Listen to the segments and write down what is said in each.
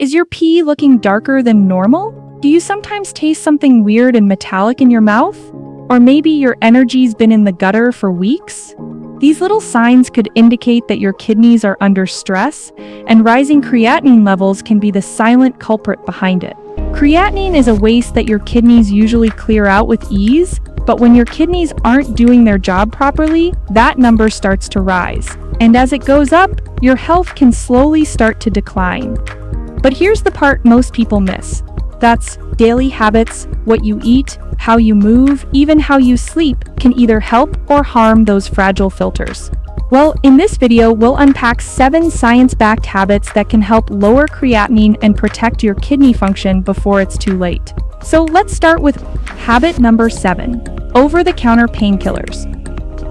Is your pee looking darker than normal? Do you sometimes taste something weird and metallic in your mouth? Or maybe your energy's been in the gutter for weeks? These little signs could indicate that your kidneys are under stress, and rising creatinine levels can be the silent culprit behind it. Creatinine is a waste that your kidneys usually clear out with ease, but when your kidneys aren't doing their job properly, that number starts to rise. And as it goes up, your health can slowly start to decline. But here's the part most people miss. That's daily habits, what you eat, how you move, even how you sleep can either help or harm those fragile filters. Well, in this video, we'll unpack 7 science-backed habits that can help lower creatinine and protect your kidney function before it's too late. So let's start with habit number 7, over-the-counter painkillers.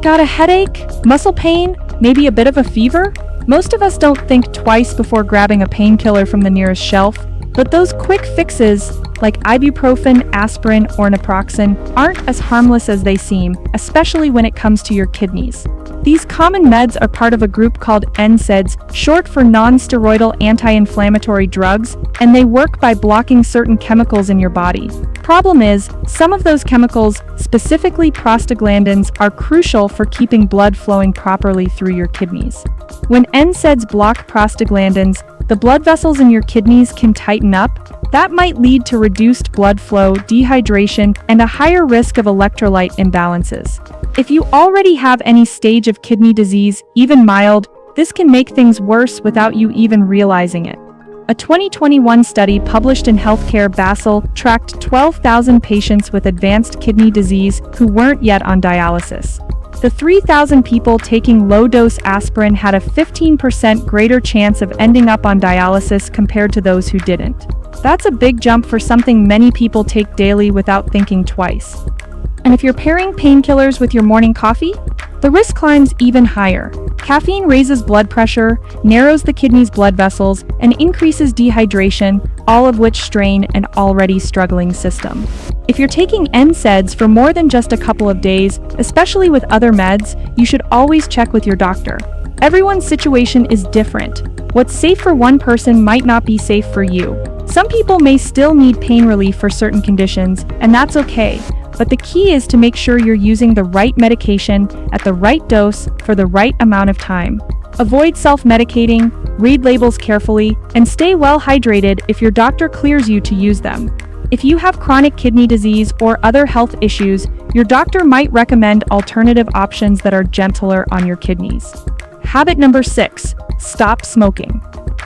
Got a headache, muscle pain, maybe a bit of a fever? Most of us don't think twice before grabbing a painkiller from the nearest shelf, but those quick fixes, like ibuprofen, aspirin, or naproxen, aren't as harmless as they seem, especially when it comes to your kidneys. These common meds are part of a group called NSAIDs, short for non-steroidal anti-inflammatory drugs, and they work by blocking certain chemicals in your body. Problem is, some of those chemicals, specifically prostaglandins, are crucial for keeping blood flowing properly through your kidneys. When NSAIDs block prostaglandins, the blood vessels in your kidneys can tighten up. That might lead to reduced blood flow, dehydration, and a higher risk of electrolyte imbalances. If you already have any stage of kidney disease, even mild, this can make things worse without you even realizing it. A 2021 study published in Healthcare Basel tracked 12,000 patients with advanced kidney disease who weren't yet on dialysis. The 3,000 people taking low-dose aspirin had a 15% greater chance of ending up on dialysis compared to those who didn't. That's a big jump for something many people take daily without thinking twice. And if you're pairing painkillers with your morning coffee, the risk climbs even higher. Caffeine raises blood pressure, narrows the kidney's blood vessels, and increases dehydration, all of which strain an already struggling system. If you're taking NSAIDs for more than just a couple of days, especially with other meds, you should always check with your doctor. Everyone's situation is different. What's safe for one person might not be safe for you. Some people may still need pain relief for certain conditions, and that's okay. But the key is to make sure you're using the right medication at the right dose for the right amount of time. Avoid self-medicating, read labels carefully, and stay well hydrated if your doctor clears you to use them. If you have chronic kidney disease or other health issues, your doctor might recommend alternative options that are gentler on your kidneys. Habit number 6, stop smoking.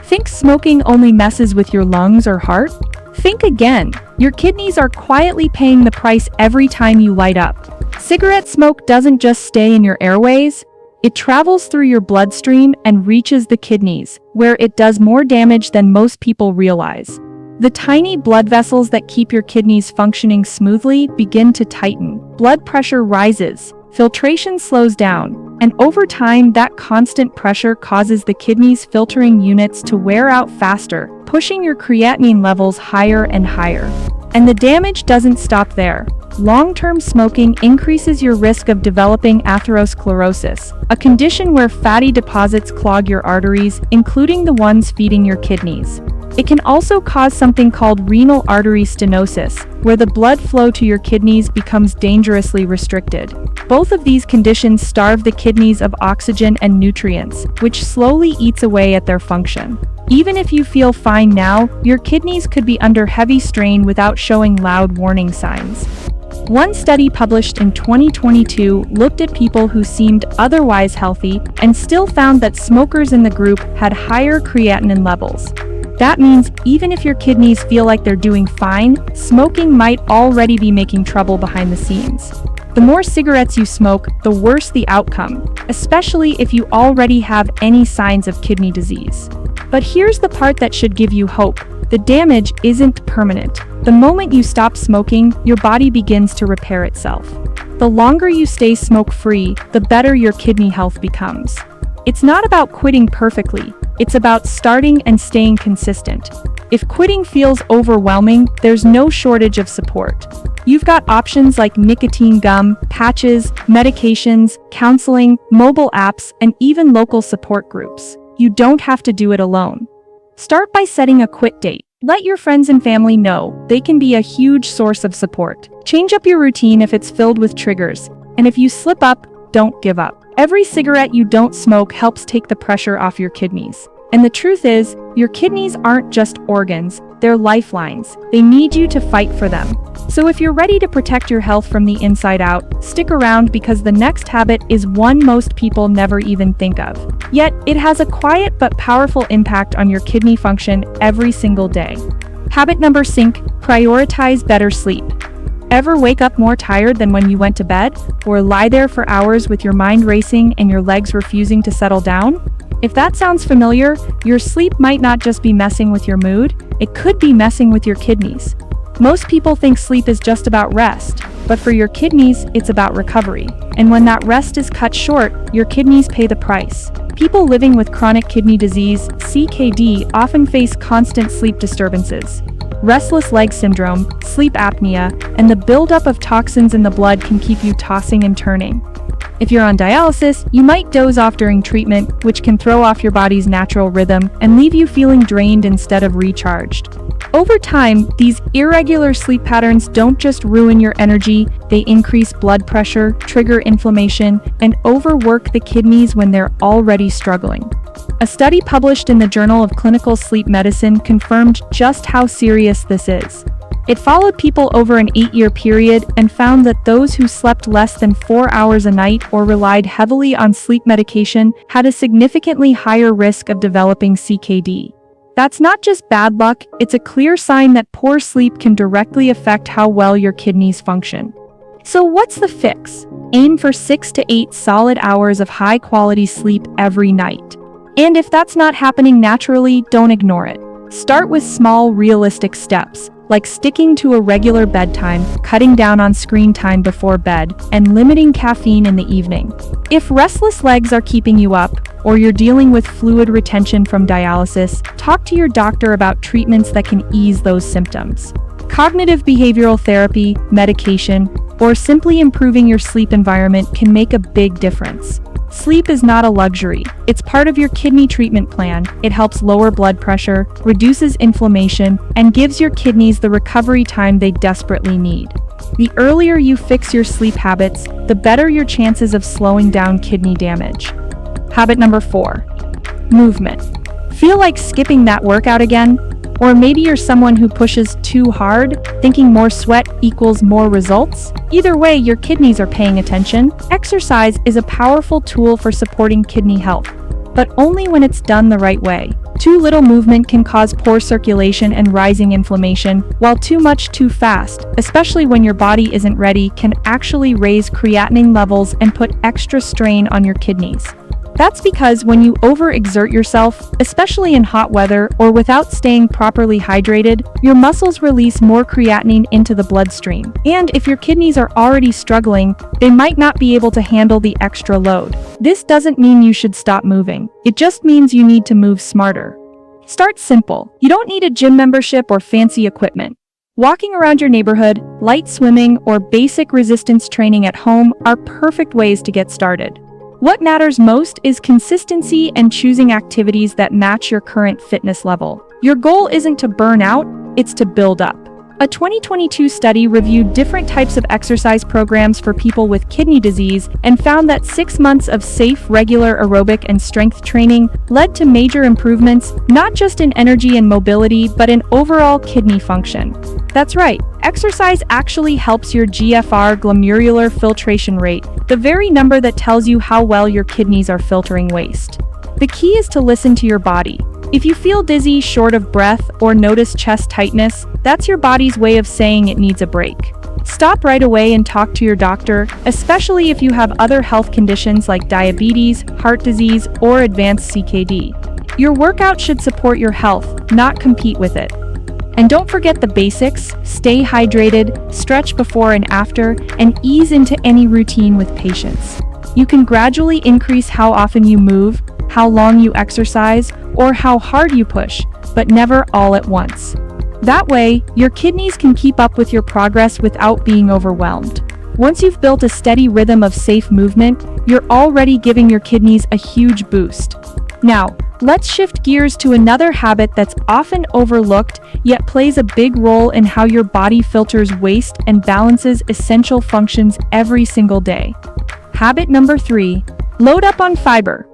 Think smoking only messes with your lungs or heart? Think again. Your kidneys are quietly paying the price every time you light up. Cigarette smoke doesn't just stay in your airways, it travels through your bloodstream and reaches the kidneys, where it does more damage than most people realize. The tiny blood vessels that keep your kidneys functioning smoothly begin to tighten. Blood pressure rises, filtration slows down, and over time that constant pressure causes the kidneys' filtering units to wear out faster, pushing your creatinine levels higher and higher. And the damage doesn't stop there. Long-term smoking increases your risk of developing atherosclerosis, a condition where fatty deposits clog your arteries, including the ones feeding your kidneys. It can also cause something called renal artery stenosis, where the blood flow to your kidneys becomes dangerously restricted. Both of these conditions starve the kidneys of oxygen and nutrients, which slowly eats away at their function. Even if you feel fine now, your kidneys could be under heavy strain without showing loud warning signs. One study published in 2022 looked at people who seemed otherwise healthy and still found that smokers in the group had higher creatinine levels. That means even if your kidneys feel like they're doing fine, smoking might already be making trouble behind the scenes. The more cigarettes you smoke, the worse the outcome, especially if you already have any signs of kidney disease. But here's the part that should give you hope. The damage isn't permanent. The moment you stop smoking, your body begins to repair itself. The longer you stay smoke-free, the better your kidney health becomes. It's not about quitting perfectly, it's about starting and staying consistent. If quitting feels overwhelming, there's no shortage of support. You've got options like nicotine gum, patches, medications, counseling, mobile apps, and even local support groups. You don't have to do it alone. Start by setting a quit date. Let your friends and family know. They can be a huge source of support. Change up your routine if it's filled with triggers. And if you slip up, don't give up. Every cigarette you don't smoke helps take the pressure off your kidneys. And the truth is, your kidneys aren't just organs, they're lifelines. They need you to fight for them. So if you're ready to protect your health from the inside out, stick around because the next habit is one most people never even think of. Yet, it has a quiet but powerful impact on your kidney function every single day. Habit number 6, prioritize better sleep. Ever wake up more tired than when you went to bed? Or lie there for hours with your mind racing and your legs refusing to settle down? If that sounds familiar, your sleep might not just be messing with your mood, it could be messing with your kidneys. Most people think sleep is just about rest, but for your kidneys, it's about recovery. And when that rest is cut short, your kidneys pay the price. People living with chronic kidney disease, CKD, often face constant sleep disturbances. Restless leg syndrome, sleep apnea, and the buildup of toxins in the blood can keep you tossing and turning. If you're on dialysis, you might doze off during treatment, which can throw off your body's natural rhythm and leave you feeling drained instead of recharged. Over time, these irregular sleep patterns don't just ruin your energy, they increase blood pressure, trigger inflammation, and overwork the kidneys when they're already struggling. A study published in the Journal of Clinical Sleep Medicine confirmed just how serious this is. It followed people over an 8-year period and found that those who slept less than 4 hours a night or relied heavily on sleep medication had a significantly higher risk of developing CKD. That's not just bad luck, it's a clear sign that poor sleep can directly affect how well your kidneys function. So what's the fix? Aim for 6 to 8 solid hours of high-quality sleep every night. And if that's not happening naturally, don't ignore it. Start with small, realistic steps, like sticking to a regular bedtime, cutting down on screen time before bed, and limiting caffeine in the evening. If restless legs are keeping you up, or you're dealing with fluid retention from dialysis, talk to your doctor about treatments that can ease those symptoms. Cognitive behavioral therapy, medication, or simply improving your sleep environment can make a big difference. Sleep is not a luxury. It's part of your kidney treatment plan. It helps lower blood pressure, reduces inflammation, and gives your kidneys the recovery time they desperately need. The earlier you fix your sleep habits, the better your chances of slowing down kidney damage. Habit number 4, movement. Feel like skipping that workout again? Or maybe you're someone who pushes too hard, thinking more sweat equals more results? Either way, your kidneys are paying attention. Exercise is a powerful tool for supporting kidney health, but only when it's done the right way. Too little movement can cause poor circulation and rising inflammation, while too much too fast, especially when your body isn't ready, can actually raise creatinine levels and put extra strain on your kidneys. That's because when you overexert yourself, especially in hot weather or without staying properly hydrated, your muscles release more creatinine into the bloodstream. And if your kidneys are already struggling, they might not be able to handle the extra load. This doesn't mean you should stop moving. It just means you need to move smarter. Start simple. You don't need a gym membership or fancy equipment. Walking around your neighborhood, light swimming, or basic resistance training at home are perfect ways to get started. What matters most is consistency and choosing activities that match your current fitness level. Your goal isn't to burn out, it's to build up. A 2022 study reviewed different types of exercise programs for people with kidney disease and found that 6 months of safe, regular aerobic and strength training led to major improvements, not just in energy and mobility, but in overall kidney function. That's right, exercise actually helps your GFR, glomerular filtration rate, the very number that tells you how well your kidneys are filtering waste. The key is to listen to your body. If you feel dizzy, short of breath, or notice chest tightness, that's your body's way of saying it needs a break. Stop right away and talk to your doctor, especially if you have other health conditions like diabetes, heart disease, or advanced CKD. Your workout should support your health, not compete with it. And don't forget the basics: stay hydrated, stretch before and after, and ease into any routine with patience. You can gradually increase how often you move, how long you exercise, or how hard you push, but never all at once. That way, your kidneys can keep up with your progress without being overwhelmed. Once you've built a steady rhythm of safe movement, you're already giving your kidneys a huge boost. Now, Let's shift gears to another habit that's often overlooked, yet plays a big role in how your body filters waste and balances essential functions every single day. Habit number 3, load up on fiber.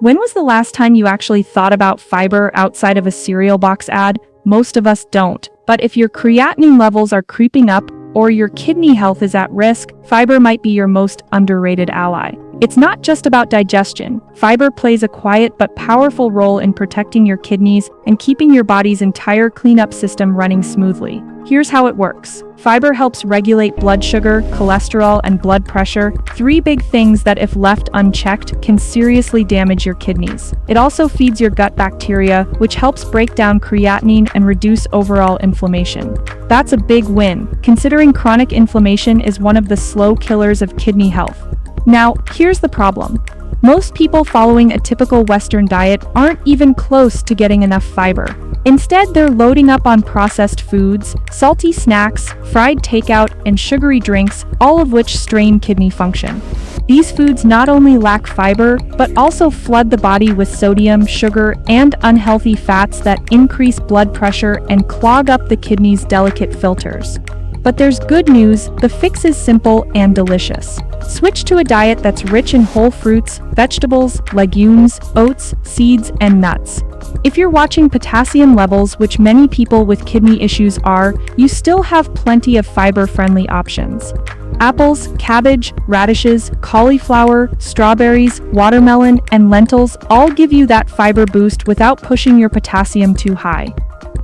When was the last time you actually thought about fiber outside of a cereal box ad? Most of us don't. But if your creatinine levels are creeping up or your kidney health is at risk, fiber might be your most underrated ally. It's not just about digestion. Fiber plays a quiet but powerful role in protecting your kidneys and keeping your body's entire cleanup system running smoothly. Here's how it works. Fiber helps regulate blood sugar, cholesterol, and blood pressure, 3 big things that, if left unchecked, can seriously damage your kidneys. It also feeds your gut bacteria, which helps break down creatinine and reduce overall inflammation. That's a big win, considering chronic inflammation is one of the slow killers of kidney health. Now, here's the problem. Most people following a typical Western diet aren't even close to getting enough fiber. Instead, they're loading up on processed foods, salty snacks, fried takeout, and sugary drinks, all of which strain kidney function. These foods not only lack fiber, but also flood the body with sodium, sugar, and unhealthy fats that increase blood pressure and clog up the kidney's delicate filters. But there's good news, the fix is simple and delicious. Switch to a diet that's rich in whole fruits, vegetables, legumes, oats, seeds, and nuts. If you're watching potassium levels, which many people with kidney issues are, you still have plenty of fiber-friendly options. Apples, cabbage, radishes, cauliflower, strawberries, watermelon, and lentils all give you that fiber boost without pushing your potassium too high.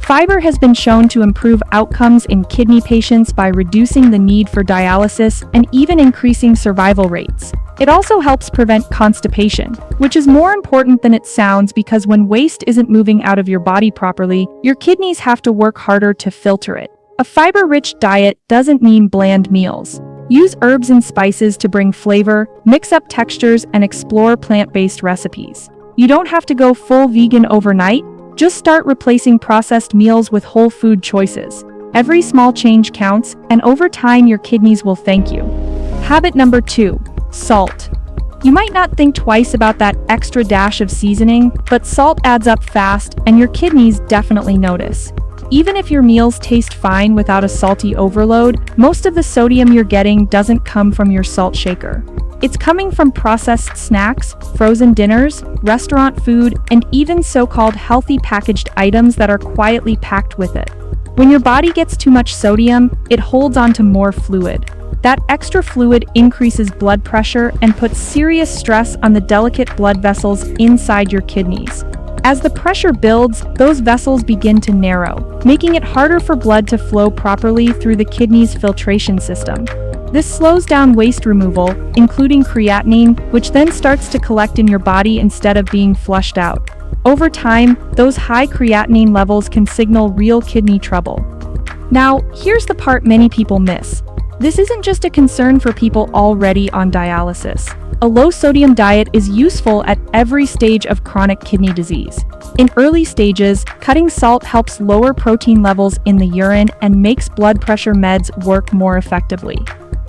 Fiber has been shown to improve outcomes in kidney patients by reducing the need for dialysis and even increasing survival rates. It also helps prevent constipation, which is more important than it sounds because when waste isn't moving out of your body properly, your kidneys have to work harder to filter it. A fiber-rich diet doesn't mean bland meals. Use herbs and spices to bring flavor, mix up textures, and explore plant-based recipes. You don't have to go full vegan overnight. Just start replacing processed meals with whole food choices. Every small change counts, and over time your kidneys will thank you. Habit number 2, salt. You might not think twice about that extra dash of seasoning, but salt adds up fast, and your kidneys definitely notice. Even if your meals taste fine without a salty overload, most of the sodium you're getting doesn't come from your salt shaker. It's coming from processed snacks, frozen dinners, restaurant food, and even so-called healthy packaged items that are quietly packed with it. When your body gets too much sodium, it holds onto more fluid. That extra fluid increases blood pressure and puts serious stress on the delicate blood vessels inside your kidneys. As the pressure builds, those vessels begin to narrow, making it harder for blood to flow properly through the kidney's filtration system. This slows down waste removal, including creatinine, which then starts to collect in your body instead of being flushed out. Over time, those high creatinine levels can signal real kidney trouble. Now, here's the part many people miss. This isn't just a concern for people already on dialysis. A low-sodium diet is useful at every stage of chronic kidney disease. In early stages, cutting salt helps lower protein levels in the urine and makes blood pressure meds work more effectively.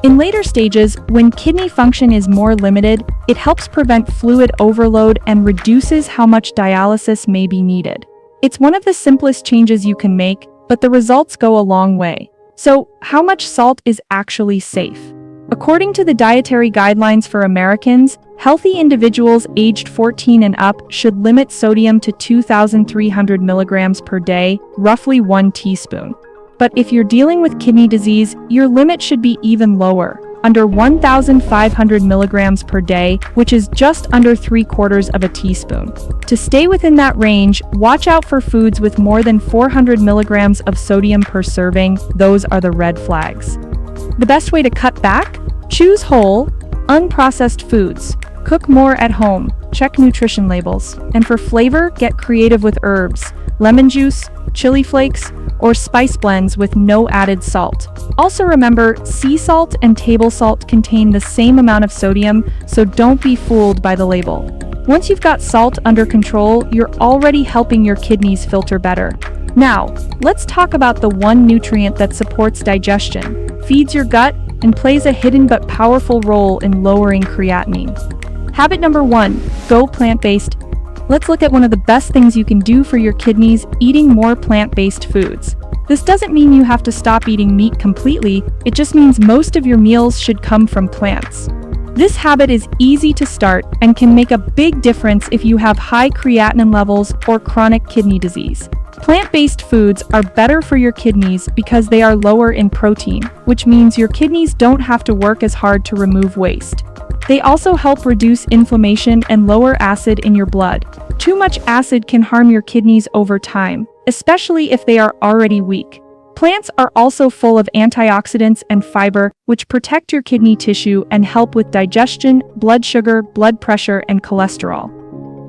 In later stages, when kidney function is more limited, it helps prevent fluid overload and reduces how much dialysis may be needed. It's one of the simplest changes you can make, but the results go a long way. So, how much salt is actually safe? According to the dietary guidelines for Americans, healthy individuals aged 14 and up should limit sodium to 2,300 milligrams per day, roughly 1 teaspoon. But if you're dealing with kidney disease, your limit should be even lower, under 1,500 milligrams per day, which is just under 3/4 of a teaspoon. To stay within that range, watch out for foods with more than 400 milligrams of sodium per serving. Those are the red flags. The best way to cut back? Choose whole, unprocessed foods. Cook more at home. Check nutrition labels. And for flavor, get creative with herbs, lemon juice, chili flakes, or spice blends with no added salt. Also remember, sea salt and table salt contain the same amount of sodium, so don't be fooled by the label. Once you've got salt under control, you're already helping your kidneys filter better. Now, let's talk about the one nutrient that supports digestion, feeds your gut, and plays a hidden but powerful role in lowering creatinine. Habit number 1, go plant-based. Let's look at one of the best things you can do for your kidneys: eating more plant-based foods. This doesn't mean you have to stop eating meat completely, it just means most of your meals should come from plants. This habit is easy to start and can make a big difference if you have high creatinine levels or chronic kidney disease. Plant-based foods are better for your kidneys because they are lower in protein, which means your kidneys don't have to work as hard to remove waste. They also help reduce inflammation and lower acid in your blood. Too much acid can harm your kidneys over time, especially if they are already weak. Plants are also full of antioxidants and fiber, which protect your kidney tissue and help with digestion, blood sugar, blood pressure, and cholesterol.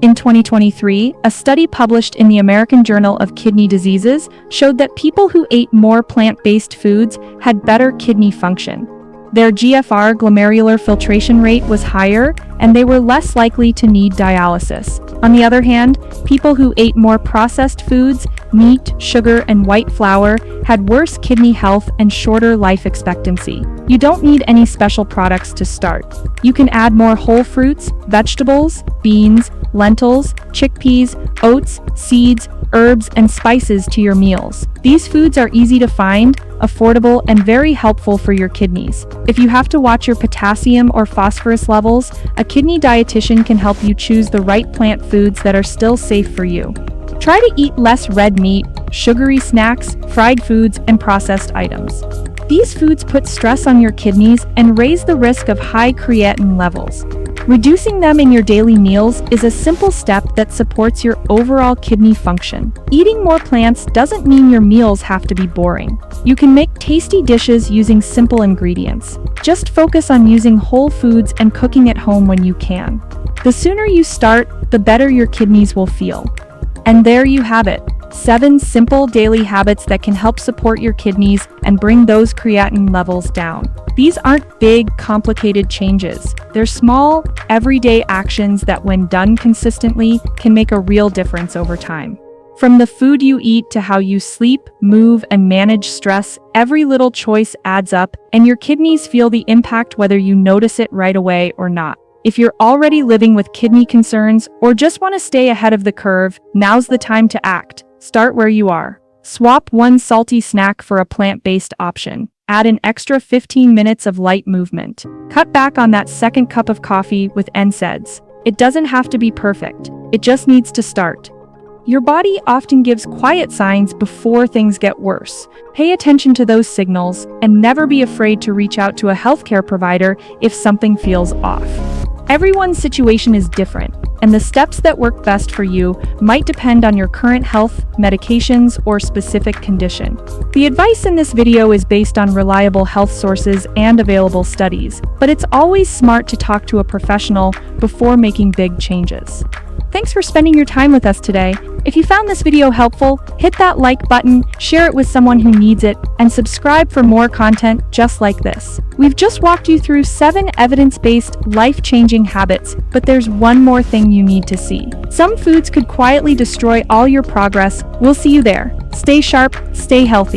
In 2023, a study published in the American Journal of Kidney Diseases showed that people who ate more plant-based foods had better kidney function. Their GFR glomerular filtration rate was higher, and they were less likely to need dialysis. On the other hand, people who ate more processed foods, meat, sugar, and white flour, had worse kidney health and shorter life expectancy. You don't need any special products to start. You can add more whole fruits, vegetables, beans, lentils, chickpeas, oats, seeds, herbs, and spices to your meals. These foods are easy to find, affordable, and very helpful for your kidneys. If you have to watch your potassium or phosphorus levels, a kidney dietitian can help you choose the right plant foods that are still safe for you. Try to eat less red meat, sugary snacks, fried foods, and processed items. These foods put stress on your kidneys and raise the risk of high creatinine levels. Reducing them in your daily meals is a simple step that supports your overall kidney function. Eating more plants doesn't mean your meals have to be boring. You can make tasty dishes using simple ingredients. Just focus on using whole foods and cooking at home when you can. The sooner you start, the better your kidneys will feel. And there you have it. 7 simple daily habits that can help support your kidneys and bring those creatinine levels down. These aren't big, complicated changes. They're small, everyday actions that, when done consistently, can make a real difference over time. From the food you eat to how you sleep, move, and manage stress, every little choice adds up, and your kidneys feel the impact whether you notice it right away or not. If you're already living with kidney concerns or just want to stay ahead of the curve, now's the time to act. Start where you are. Swap one salty snack for a plant-based option. Add an extra 15 minutes of light movement. Cut back on that second cup of coffee with NSAIDs. It doesn't have to be perfect. It just needs to start. Your body often gives quiet signs before things get worse. Pay attention to those signals and never be afraid to reach out to a healthcare provider if something feels off. Everyone's situation is different, and the steps that work best for you might depend on your current health, medications, or specific condition. The advice in this video is based on reliable health sources and available studies, but it's always smart to talk to a professional before making big changes. Thanks for spending your time with us today. If you found this video helpful, hit that like button, share it with someone who needs it, and subscribe for more content just like this. We've just walked you through 7 evidence-based, life-changing habits, but there's one more thing you need to see. Some foods could quietly destroy all your progress. We'll see you there. Stay sharp, stay healthy.